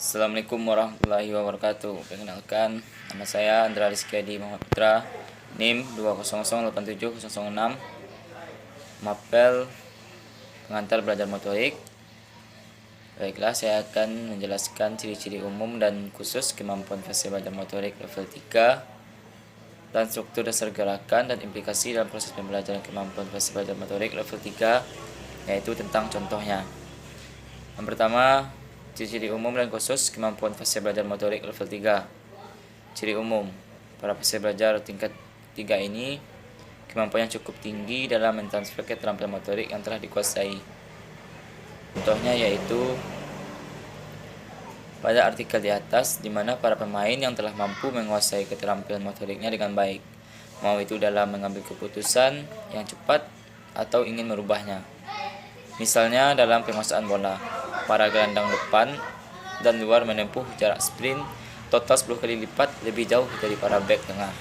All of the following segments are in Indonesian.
Assalamualaikum warahmatullahi wabarakatuh. Perkenalkan, nama saya Andra Rizky Adi Muhammad Putra, NIM 2008706, Mapel pengantar belajar motorik. Baiklah, saya akan menjelaskan ciri-ciri umum dan khusus kemampuan fase belajar motorik level 3 dan struktur dasar gerakan dan implikasi dalam proses pembelajaran kemampuan fase belajar motorik level 3, yaitu tentang contohnya. Yang pertama, ciri-ciri umum dan khusus kemampuan fase belajar motorik level 3. Ciri umum, para fase belajar tingkat 3 ini kemampuannya cukup tinggi dalam mentransfer keterampilan motorik yang telah dikuasai. Contohnya yaitu pada artikel di atas, di mana para pemain yang telah mampu menguasai keterampilan motoriknya dengan baik, mau itu dalam mengambil keputusan yang cepat atau ingin merubahnya. Misalnya dalam penguasaan bola, para gelandang depan dan luar menempuh jarak sprint total 10 kali lipat lebih jauh dari para bek tengah.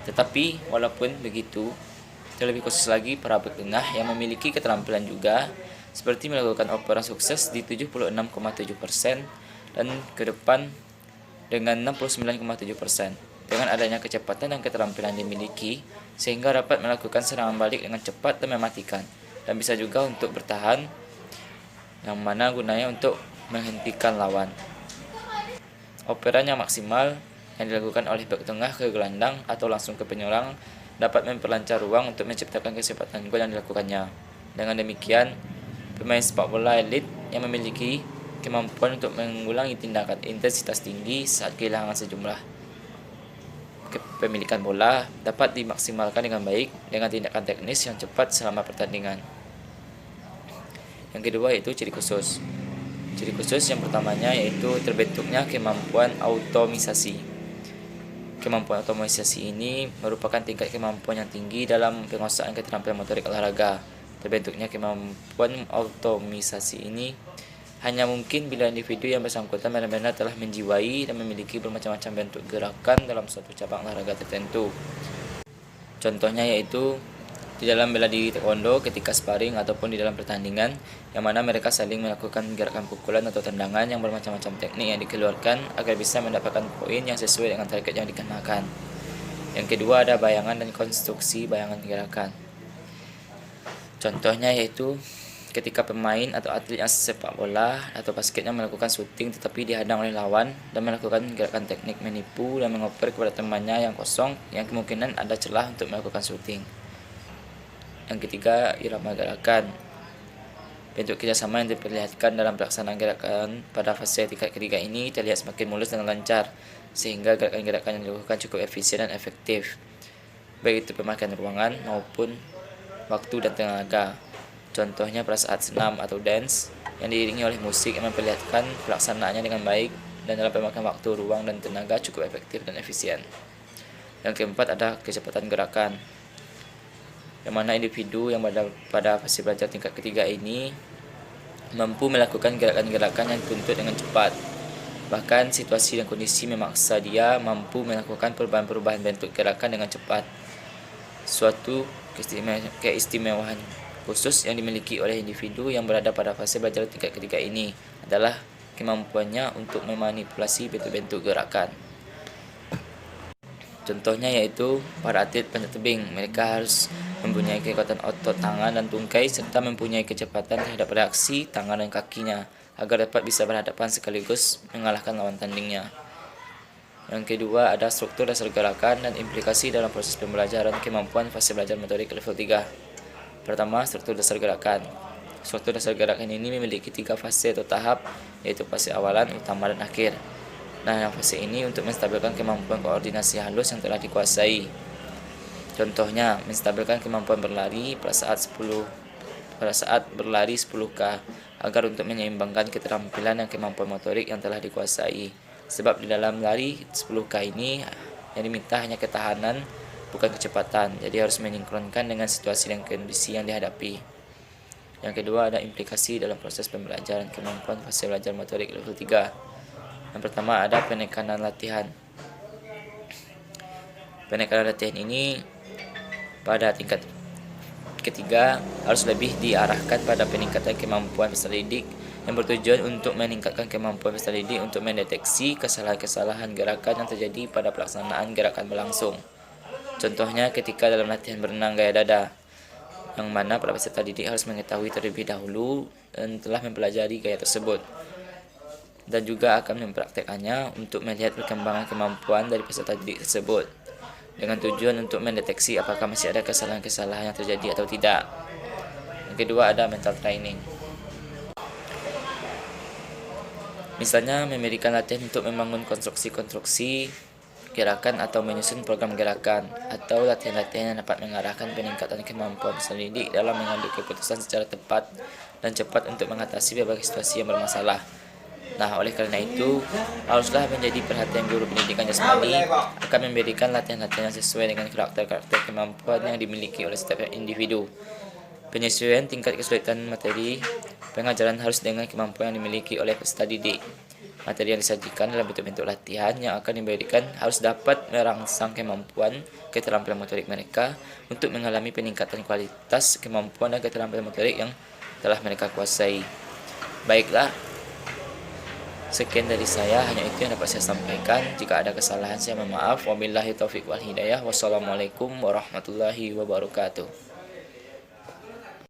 Tetapi walaupun begitu, terlebih khusus lagi para bek tengah yang memiliki keterampilan juga seperti melakukan opera sukses di 76,7% dan ke depan dengan 69,7%. Dengan adanya kecepatan dan keterampilan dimiliki, sehingga dapat melakukan serangan balik dengan cepat dan mematikan, dan bisa juga untuk bertahan, yang mana gunanya untuk menghentikan lawan. Operan yang maksimal yang dilakukan oleh bek tengah ke gelandang atau langsung ke penyerang dapat memperlancar ruang untuk menciptakan kesempatan gol yang dilakukannya. Dengan demikian, pemain sepak bola elit yang memiliki kemampuan untuk mengulangi tindakan intensitas tinggi saat kehilangan sejumlah kepemilikan bola dapat dimaksimalkan dengan baik dengan tindakan teknis yang cepat selama pertandingan. Yang kedua yaitu ciri khusus. Ciri khusus yang pertamanya yaitu terbentuknya kemampuan automisasi. Kemampuan automisasi ini merupakan tingkat kemampuan yang tinggi dalam penguasaan keterampilan motorik olahraga. Terbentuknya kemampuan automisasi ini hanya mungkin bila individu yang bersangkutan benar-benar telah menjiwai dan memiliki bermacam-macam bentuk gerakan dalam suatu cabang olahraga tertentu. Contohnya yaitu di dalam bela diri taekwondo ketika sparring ataupun di dalam pertandingan, yang mana mereka saling melakukan gerakan pukulan atau tendangan yang bermacam-macam teknik yang dikeluarkan agar bisa mendapatkan poin yang sesuai dengan target yang dikenakan. Yang kedua ada bayangan dan konstruksi bayangan gerakan. Contohnya yaitu ketika pemain atau atlet yang sepak bola atau basketnya melakukan syuting tetapi dihadang oleh lawan dan melakukan gerakan teknik menipu dan mengoper kepada temannya yang kosong, yang kemungkinan ada celah untuk melakukan syuting. Yang ketiga, irama gerakan. Bentuk kerjasama yang diperlihatkan dalam pelaksanaan gerakan pada fase tingkat ketiga ini terlihat semakin mulus dan lancar, sehingga gerakan-gerakan yang dilakukan cukup efisien dan efektif, baik itu pemakaian ruangan maupun waktu dan tenaga. Contohnya pada saat senam atau dance yang diiringi oleh musik yang memperlihatkan pelaksanaannya dengan baik dan dalam pemakaian waktu, ruang, dan tenaga cukup efektif dan efisien. Yang keempat ada kecepatan gerakan, yang mana individu yang pada fase belajar tingkat ketiga ini mampu melakukan gerakan-gerakan yang dituntut dengan cepat. Bahkan situasi dan kondisi memaksa dia mampu melakukan perubahan-perubahan bentuk gerakan dengan cepat. Suatu keistimewaan khusus yang dimiliki oleh individu yang berada pada fase belajar tingkat ketiga ini adalah kemampuannya untuk memanipulasi bentuk-bentuk gerakan. Contohnya yaitu para atlet panjat tebing, mereka harus mempunyai kekuatan otot tangan dan tungkai serta mempunyai kecepatan terhadap reaksi tangan dan kakinya agar dapat bisa berhadapan sekaligus mengalahkan lawan tandingnya. Yang kedua ada struktur dasar gerakan dan implikasi dalam proses pembelajaran kemampuan fase belajar motorik level 3. Pertama, struktur dasar gerakan. Struktur dasar gerakan ini memiliki 3 fase atau tahap, yaitu fase awalan, utama, dan akhir. Nah, yang fase ini untuk menstabilkan kemampuan koordinasi halus yang telah dikuasai. Contohnya, menstabilkan kemampuan berlari pada saat berlari 10K agar untuk menyeimbangkan keterampilan dan kemampuan motorik yang telah dikuasai. Sebab di dalam lari 10K ini yang diminta hanya ketahanan, bukan kecepatan, jadi harus menyinkronkan dengan situasi dan kondisi yang dihadapi. Yang kedua ada implikasi dalam proses pembelajaran kemampuan fase belajar motorik level 3. Yang pertama ada penekanan latihan. Penekanan latihan ini pada tingkat ketiga harus lebih diarahkan pada peningkatan kemampuan peserta didik yang bertujuan untuk meningkatkan kemampuan peserta didik untuk mendeteksi kesalahan-kesalahan gerakan yang terjadi pada pelaksanaan gerakan berlangsung. Contohnya ketika dalam latihan berenang gaya dada, yang mana para peserta didik harus mengetahui terlebih dahulu dan telah mempelajari gaya tersebut, dan juga akan mempraktekannya untuk melihat perkembangan kemampuan dari peserta didik tersebut, dengan tujuan untuk mendeteksi apakah masih ada kesalahan-kesalahan yang terjadi atau tidak. Yang kedua ada mental training. Misalnya memberikan latihan untuk membangun konstruksi-konstruksi gerakan atau menyusun program gerakan, atau latihan-latihan yang dapat mengarahkan peningkatan kemampuan peserta didik dalam mengambil keputusan secara tepat dan cepat untuk mengatasi berbagai situasi yang bermasalah. Nah, oleh karena itu, haruslah menjadi perhatian guru pendidikan jasmani akan memberikan latihan-latihan yang sesuai dengan karakter-karakter kemampuan yang dimiliki oleh setiap individu. Penyesuaian tingkat kesulitan materi pengajaran harus dengan kemampuan yang dimiliki oleh peserta didik. Materi yang disajikan dalam bentuk-bentuk latihan yang akan diberikan harus dapat merangsang kemampuan keterampilan motorik mereka untuk mengalami peningkatan kualitas kemampuan dan keterampilan motorik yang telah mereka kuasai. Baiklah, sekian dari saya, hanya itu yang dapat saya sampaikan. Jika ada kesalahan saya mohon maaf. Wabillahi taufiq wal hidayah. Wassalamualaikum warahmatullahi wabarakatuh.